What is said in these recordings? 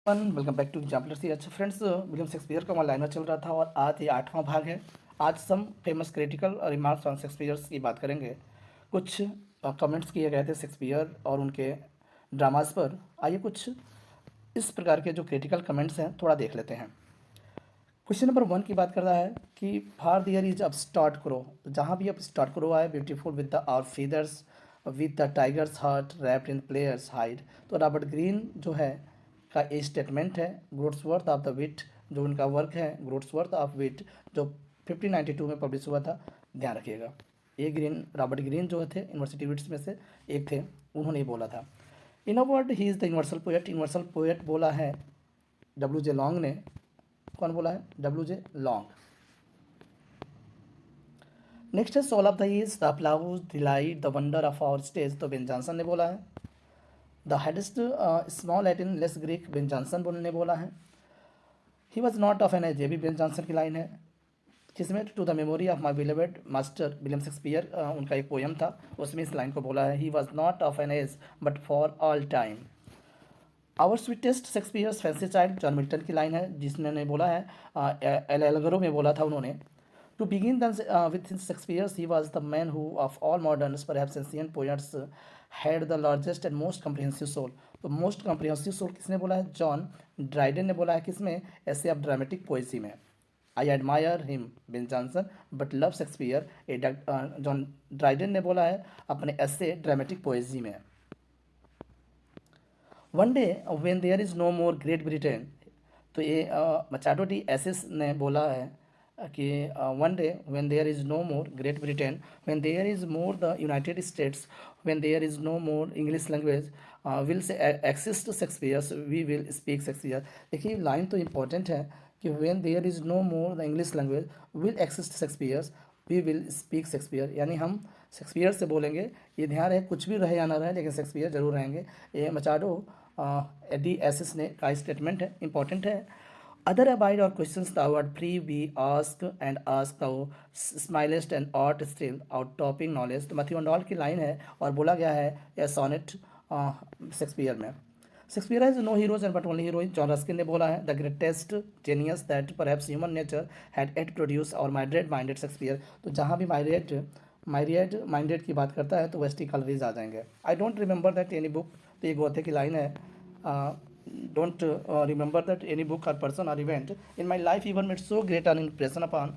Welcome back to exemplar सी। अच्छा friends, William Shakespeare का liner चल रहा था और आज ये 8वां भाग है। आज some famous critical remarks on Shakespeare's की बात करेंगे। कुछ कमेंट्स किए गए थे शेक्सपियर और उनके ड्रामास पर। आइए कुछ इस प्रकार के जो क्रिटिकल कमेंट्स हैं थोड़ा देख लेते हैं। क्वेश्चन नंबर 1 की बात कर रहा है कि फार दियर इज अब स्टार्ट करो। जहाँ भी अब स्टार्ट करो आए, beautiful with the our feathers with the tiger's heart wrapped in player's hide. तो रॉबर्ट ग्रीन जो है का ये स्टेटमेंट है। ग्रोट्सवर्थ ऑफ द विट जो उनका वर्क है, ग्रोट्सवर्थ ऑफ विट, जो 1592 में पब्लिश हुआ था। ध्यान रखिएगा, ये ग्रीन, रॉबर्ट ग्रीन जो थे यूनिवर्सिटी विट्स में से एक थे, उन्होंने ये बोला था। In a word he is the universal poet. Universal poet बोला है डब्ल्यू जे लॉन्ग ने। कौन बोला है? W J Long. नेक्स्ट है soul of the age the applause delight the wonder of our stage. तो बेन जॉनसन ने बोला है। The hadst small Latin less Greek, Ben Jonson ने बोला है। He was not of an age, ये भी बेन जॉनसन की लाइन है। जिसमें to the memory of my beloved master William Shakespeare, उनका एक पोएम था, उसमें इस लाइन को बोला है। He was not of an age but for all time. Our sweetest Shakespeare's fancy child, John Milton की लाइन है, जिसने बोला है, एल एलगरो में बोला था उन्होंने। To begin with Shakespeare's he was the man who of all moderns perhaps ancient poets had the largest and most comprehensive soul. तो मोस्ट कम्प्रिहेंसिव सोल किसने बोला है? जॉन ड्राइडन ने बोला है। किसमें? ऐसे ऑफ ड्रामेटिक पोएसी में। I admire him Ben Jonson but love Shakespeare, John Dryden ने बोला है अपने ऐसे ड्रामेटिक पोएजी में। One day when there is no more Great Britain, तो ये मचाडो डी एसिस ने बोला है कि one day when there is no more Great Britain, when there is more the United States, when there is no more English language will say exist Shakespeare's we will speak Shakespeare. देखिए line तो important है कि when there is no more the English language will exist Shakespeare's we will speak Shakespeare, यानी हम Shakespeare से बोलेंगे। ये ध्यान रहे, कुछ भी रहे या ना रहे लेकिन शेक्सपियर जरूर रहेंगे। ये मचाडो डी एसिस ने का स्टेटमेंट है, इंपॉर्टेंट है। अदर अबाइड और question thou art free we ask and ask thou smilest and art still out topping knowledge। तो मैथ्यू एंडॉल की लाइन है और बोला गया है यह सोनेट शेक्सपियर में। Shakespeare has no heroes and but only heroine, John Ruskin ने बोला है। The greatest genius that perhaps human nature had at produce और माइड्रेड माइंडेड शेक्सपियर। तो जहाँ भी माइरियड माइंडेड की बात करता है तो वेस्टी कलरीज आ जाएंगे। I don't remember that any book, तो ये गोथे की लाइन है। Don't remember that any book और पर्सन और event in my life even made so great an impression upon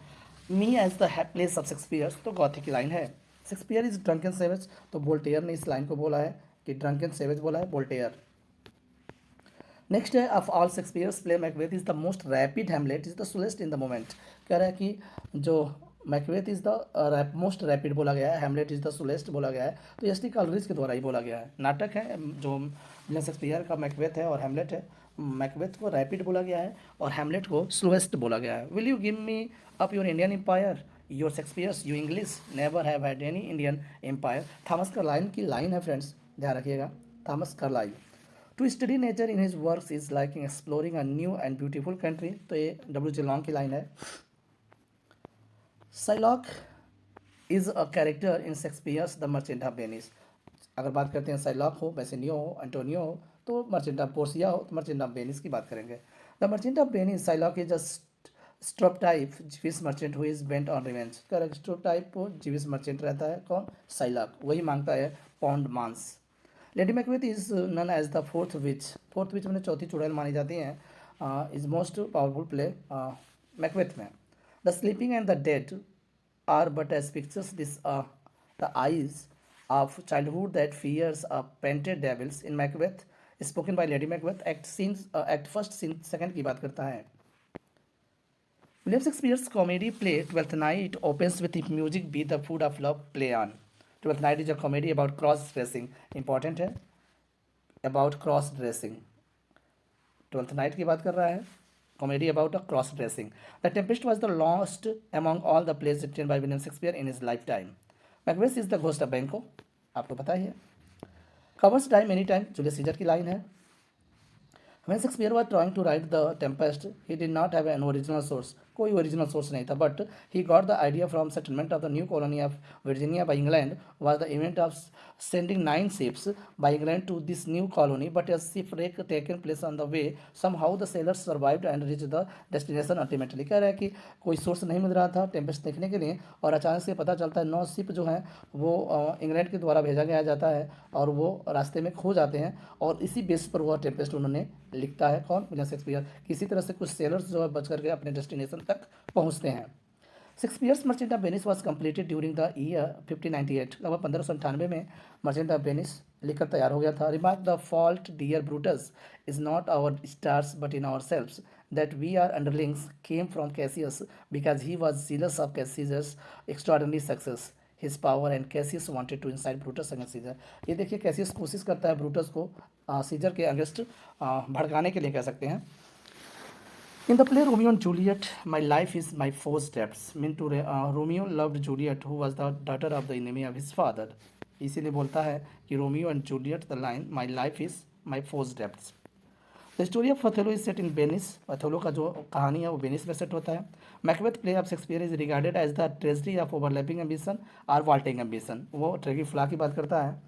me as the place of Shakespeare. तो Goethe की line है। Shakespeare is drunk and savage, तो Voltaire ने इस line को बोला है कि ड्रंक एंड सेवेज बोला है वोल्टेयर। नेक्स्ट है of all Shakespeare's play Macbeth is the most rapid Hamlet is the slowest in the moment. कह रहा है कि जो Macbeth is the most rapid बोला गया है, हैमलेट इज द स्लोएस्ट बोला गया है, तो एस टी कॉलरिज के द्वारा ही बोला गया है। नाटक है जो विलियम शेक्सपियर का मैकबेथ है और हैमलेट है। मैकबेथ को रैपिड बोला गया है और हैमलेट को स्लोएस्ट बोला गया है। Will you give me up your Indian empire your Shakespeare's you English never have had any Indian empire. Thomas Carlyle की लाइन है फ्रेंड्स, ध्यान रखिएगा। Thomas Carlyle to study nature in his works is like exploring a new and beautiful country. तो ये W J Long की line है। Shylock is a character in Shakespeare's the merchant of Venice. अगर बात करते हैं साइलॉक हो, Bassanio हो, एंटोनियो हो, तो मर्चेंट ऑफ पोर्सिया हो तो मर्चेंट ऑफ वेनिस की बात करेंगे। The merchant of Venice Shylock is a stereotype Jewish merchant who is bent on revenge. Correct, stereotype Jewish merchant रहता है कौन? साइलॉक, वही मांगता है पौंड मांस। Lady Macbeth is none as the fourth witch. Fourth witch में चौथी चुड़ैल मानी जाती हैं। Is most powerful play Macbeth में। The sleeping and the dead are but as pictures the eyes of childhood that fears a painted devils in Macbeth spoken by Lady Macbeth act first scene second की बात करता है। William Shakespeare's comedy play twelfth night opens with the music be the food of love play on। Twelfth Night is a comedy about cross dressing, important है, about cross dressing. Twelfth Night की बात कर रहा है, comedy about a cross dressing। The Tempest was the last among all the plays written by William Shakespeare in his lifetime। Macbeth is the ghost of Banquo, आपको पता ही है। Covers die many time, Julius Caesar की line है। When Shakespeare was trying to write the Tempest, he did not have an original source। कोई original source नहीं था, but he got the idea from settlement of the new colony of Virginia by England was the event of sending 9 ships by England to this new colony, but a shipwreck taken place on the way. Somehow the sailors survived and reached the destination ultimately. कह रहा है कि कोई source नहीं मिल रहा था Tempest देखने के लिए, और अचानक से पता चलता है 9 शिप जो हैं वो इंग्लैंड के द्वारा भेजा गया जाता है और वो रास्ते में खो जाते हैं, और इसी बेस पर वह टेम्पेस्ट उन्होंने लिखता है। कौन? William Shakespeare. किसी तरह से कुछ सेलर्स जो है बच करके अपने डेस्टिनेशन तक पहुँचते हैं। Shakespeare's merchant of Venice was completed during the year 1598। लगभग 1598 में मर्चेंट ऑफ वेनिस लिखकर तैयार हो गया था। Remark the fault dear Brutus is not our stars but in ourselves that we are underlings came from Cassius because he was jealous of Cassius extraordinary success his power and Cassius wanted to incite Brutus against Caesar. ये देखिए Cassius कोशिश करता है Brutus को scissor के against भड़काने के लिए, कह सकते हैं। In the play Romeo and Juliet, my life is my foes' debts. Mean to Romeo loved Juliet, who was the daughter of the enemy of his father. इसीलिए बोलता है कि Romeo and Juliet the line my life is my force debts. The story of Othello is set in Venice. Othello का जो कहानी है वो Venice में सेट होता है। Macbeth play of Shakespeare is regarded as the tragedy of overlapping ambition और vaulting ambition. वो ट्रेगी फ्ला की बात करता है।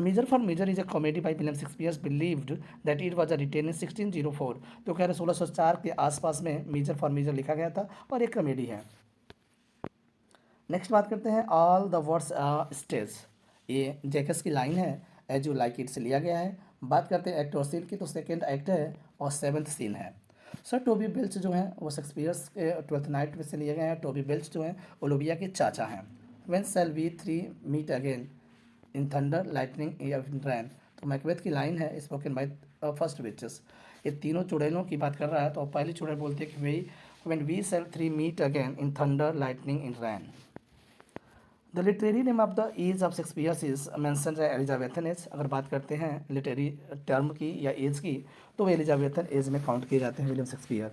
Measure for measure is a comedy by William Shakespeare believed that it was a written in 1604। तो कह रहे 1604 के आसपास में मीजर फॉर मीजर लिखा गया था और एक कॉमेडी है। नेक्स्ट बात करते हैं ऑल द वर्ड्स स्टेज। ये जैकस की लाइन है, एज यू लाइक इट से लिया गया है। बात करते हैं एक्ट और सीन की, तो सेकेंड एक्ट है और 7th सीन है। सर टोबी बेल्च जो हैं वो शेक्सपियर्स के 12th नाइट में से लिए गए हैं। टोबी बेल्च जो हैं ओलिविया के चाचा हैं। When shall we three meet again in thunder lightning in rain. तो मैकबेथ की लाइन है स्पोकन बाय फर्स्ट विचेस। ये तीनों चुड़ैलों की बात कर रहा है। तो पहली चुड़ैल बोलती है कि वे when we shall three meet again in thunder lightning in rain. The literary name of the age of Shakespeare is mansion Elizabethan age. अगर बात करते हैं लिटरेरी टर्म की या एज की, तो वो एलिजाबेथन एज में काउंट किए जाते हैं William Shakespeare.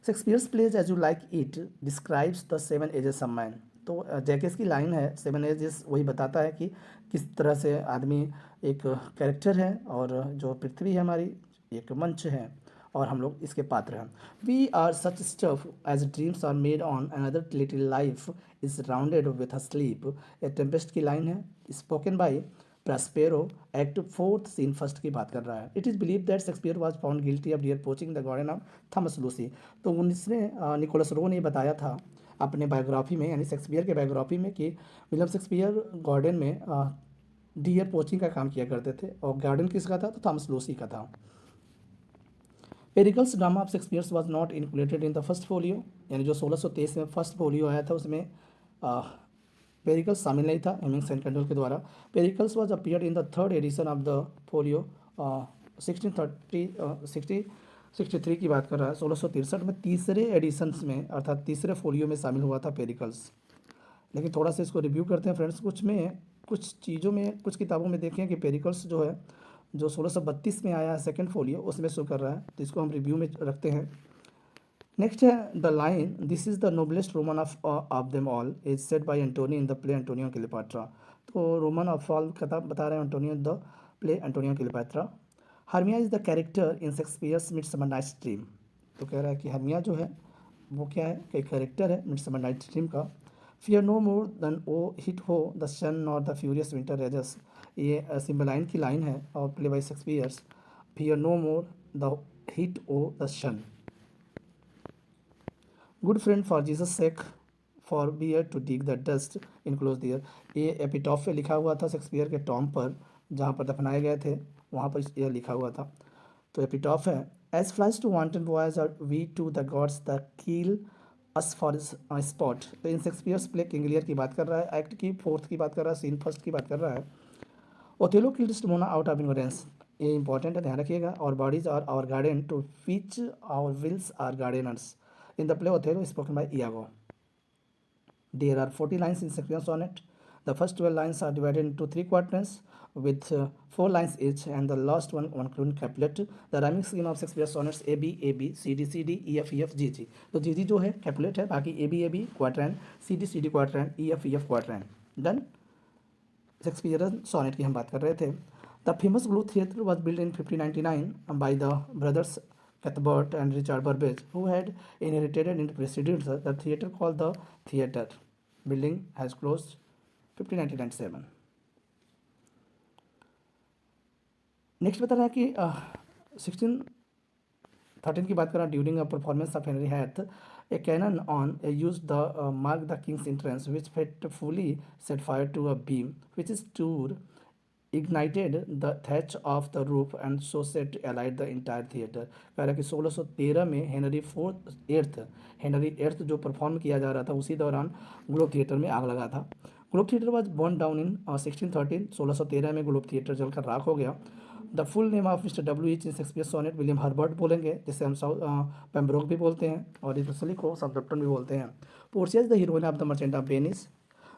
Shakespeare's plays as you like it describes the 7 ages of man. तो जैकेस की लाइन है 7 एजेस, वही बताता है कि किस तरह से आदमी एक कैरेक्टर है और जो पृथ्वी है हमारी एक मंच है और हम लोग इसके पात्र हैं। We are such stuff as dreams are made on another little life is rounded with a sleep. ये टेम्पेस्ट की लाइन है spoken by Prospero. Act 4th scene first की बात कर रहा है। It is believe that Shakespeare was found guilty of deer poaching the garden of Thomas Lucy. तो उन्नीसने निकोलस रो ने बताया था अपने बायोग्राफी में, यानी शेक्सपियर के बायोग्राफी में, कि विलियम शेक्सपियर गार्डन में डियर पोचिंग का काम किया करते थे। और गार्डन किसका था? तो थॉमस लूसी का था। Pericles drama of Shakespeare's was not included in the first folio, यानी जो 1623 में फर्स्ट फोलियो आया था उसमें पेरिकल्स शामिल नहीं था हेमिंग्स एंड कैंडल के द्वारा। Pericles was appeared in the 3rd edition of the folio 1663 की बात कर रहा है। 1663 में तीसरे एडिशंस में अर्थात तीसरे फोलियो में शामिल हुआ था पेरिकल्स। लेकिन थोड़ा सा इसको रिव्यू करते हैं फ्रेंड्स। कुछ चीज़ों में कुछ किताबों में देखें कि पेरिकल्स जो है जो 1632 में आया है सेकेंड फोलियो उसमें शो कर रहा है, तो इसको हम रिव्यू में रखते हैं। नेक्स्ट है the line this is the noblest Roman of them all is said by Antony in the play Antonio Cleopatra. तो रोमन ऑफ ऑल कथा बता रहे हैं Antonio the play Antonio Cleopatra. Hermia is the character in Shakespeare's Midsummer Night's Dream. तो कह रहा है कि हर्मिया जो है वो क्या है कि कैरेक्टर है मिडसमर नाइट्स ड्रीम का। फियर नो मोर देन ओ हिट हो द सन और द फ्यूरियस विंटर रेजस। ये सिम्बलाइन की लाइन है और play by Shakespeare's. Fear no more the heat o the sun. Good friend for Jesus sake forbear to dig the dust enclose dear. ये epitaph पे लिखा हुआ था शेक्सपियर के टॉम पर, जहाँ पर दफनाए गए थे वहाँ पर यह लिखा हुआ था। तो एपिटॉफ है as flies to wanted boys are we to the gods the kill us for sport. तो in Shakespeare's play King Lear की बात कर रहा है, एक्ट की 4th की बात कर रहा है, सीन फर्स्ट की बात कर रहा है। Othello killed Desdemona out of ignorance. ये इंपॉर्टेंट है, ध्यान रखिएगा। Our bodies are our garden to which our wills are gardeners. In the play Othello spoken by Iago. There are 40 lines in Shakespeare's sonnet. The first 12 lines are divided into 3 quatrains with 4 lines each, and the last one including couplet. The rhyming scheme of Shakespeare's sonnets A B A B C D C D E F E F G G. तो G G जो है couplet है, बाकी A B quatrain, C D C D quatrain, E F E F quatrain. Done. Shakespearean sonnet की हम बात कर रहे थे। The famous Blue Theatre was built in 1599 by the brothers Cuthbert and Richard Burbage, who had inherited and preceded the theatre called the Theatre. Building has closed 1997. Next बता रहा है कि 1613 की बात करा during a performance of Henry eighth a cannon on a use the mark the king's entrance which fatefully set fire to a beam which is tour ignited the thatch of the roof and so set alight the entire theatre। कह रहा है कि 1613 में Henry eighth जो perform किया जा रहा था उसी दौरान ग्लोब थिएटर में आग लगा था। Globe theatre was burn down in 1613। 1613 में ग्लोब थिएटर जलकर राख हो गया। The full name of mister W.H. Shakespeare sonnet William Herbert बोलेंगे, जिसे हम पेम्ब्रोक भी बोलते हैं और इटली को साउथम्प्टन भी बोलते हैं। Portia is the heroine of the merchant of Venice.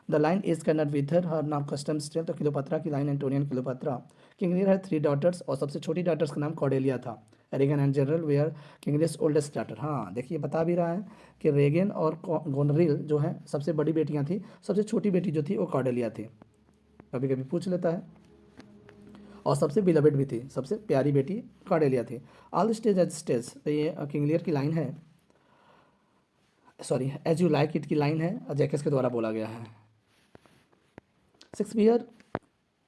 The line is connect with her नाम कस्टम स्ट्रेम। तो क्लियोपात्रा की line Antony and Cleopatra. King Lear had 3 daughters और सबसे छोटी डॉटर्स का नाम कॉर्डेलिया था। Regan and Goneril were King Lear's oldest daughter. हाँ देखिए बता भी रहा है कि रेगन और गोनरिल जो है सबसे बड़ी बेटियां थी, सबसे छोटी बेटी जो थी वो कॉर्डेलिया थी। कभी कभी पूछ लेता है। और सबसे बिलवेड भी थी, सबसे प्यारी बेटी कॉर्डेलिया थी। All stage as stage. तो ये किंग लीयर की लाइन है, sorry as you like it की लाइन है, जैकेस के द्वारा बोला गया है। Shakespeare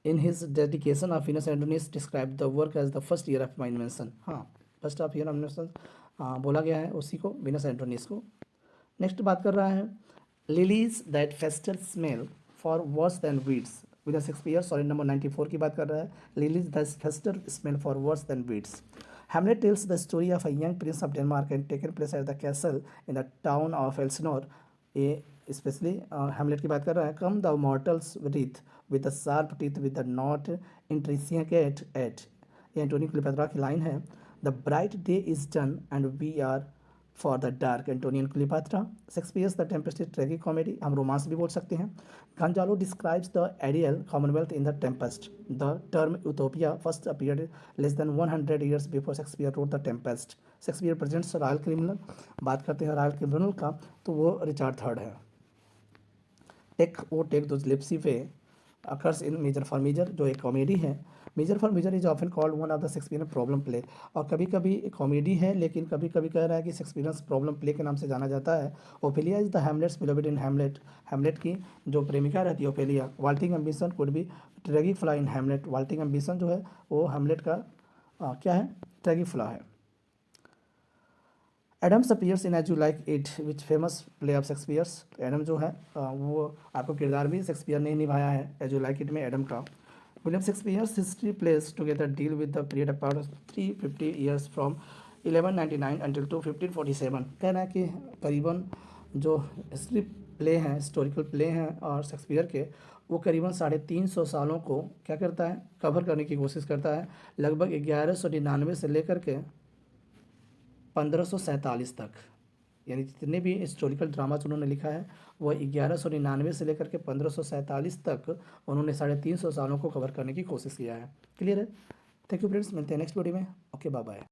in his dedication of Venus Adonis described the work as the first year of my invention। हाँ first of year of invention बोला गया है उसी को, विनस एंटोनियस को। नेक्स्ट बात कर रहा है lilies that fester smell for worse than weeds. William Shakespeare sorry number 94 की बात कर रहा है। Lilies that fester smell for worse than weeds. Hamlet tells the story of a young prince of Denmark and taken place at the castle in the town of Elsinore। ये specially हेमलेट की बात कर रहा है। Come the mortals wreath with the sharp teeth with the knot intricate at। ये Antony Cleopatra की line है। The bright day is done and we are for the dark. Antony and Cleopatra. Shakespeare's the Tempest is tragic comedy, हम romance भी बोल सकते हैं। Gonzalo describes the ideal commonwealth in the Tempest. The term utopia first appeared less than 100 years before Shakespeare wrote the Tempest. Shakespeare presents royal criminal. बात करते हैं royal criminal का तो वो रिचार्ड थर्ड है। Take those lips way occurs in measure for measure, जो एक comedy है। Measure for measure is often called one of the Shakespearean problem play. और कभी कभी कॉमेडी है लेकिन कभी कभी कह रहा है कि शेक्सपियरियन प्रॉब्लम प्ले के नाम से जाना जाता है। Ophelia is the Hamlet's beloved in Hamlet. Hamlet की जो प्रेमिका रहती है Ophelia. Vaulting ambition could be tragic flaw in Hamlet. Vaulting ambition जो है वो हैमलेट का क्या है, ट्रेगिक फ्ला है। Adams appears in as you like it which famous play of Shakespeare's. Adam जो है वो आपको किरदार भी शेक्सपियर ने निभाया है एज यू लाइक इट में एडम का। William Shakespeare's history place together deal with the period about 350 years from 1199 until to 1547। कहना है कि करीबन जो हिस्ट्री प्ले हैं, हिस्टोरिकल प्ले हैं और शेक्सपियर के, वो करीबन 350 सालों को क्या करता है, कवर करने की कोशिश करता है। लगभग 1199 से लेकर के 1547 तक, यानी जितने भी हिस्टोरिकल ड्रामाज उन्होंने लिखा है वो 1199 से लेकर के 1547 तक उन्होंने 350 सालों को कवर करने की कोशिश किया है। क्लियर है? थैंक यू फ्रेंड्स, मिलते हैं नेक्स्ट वीडियो में। Okay bye bye.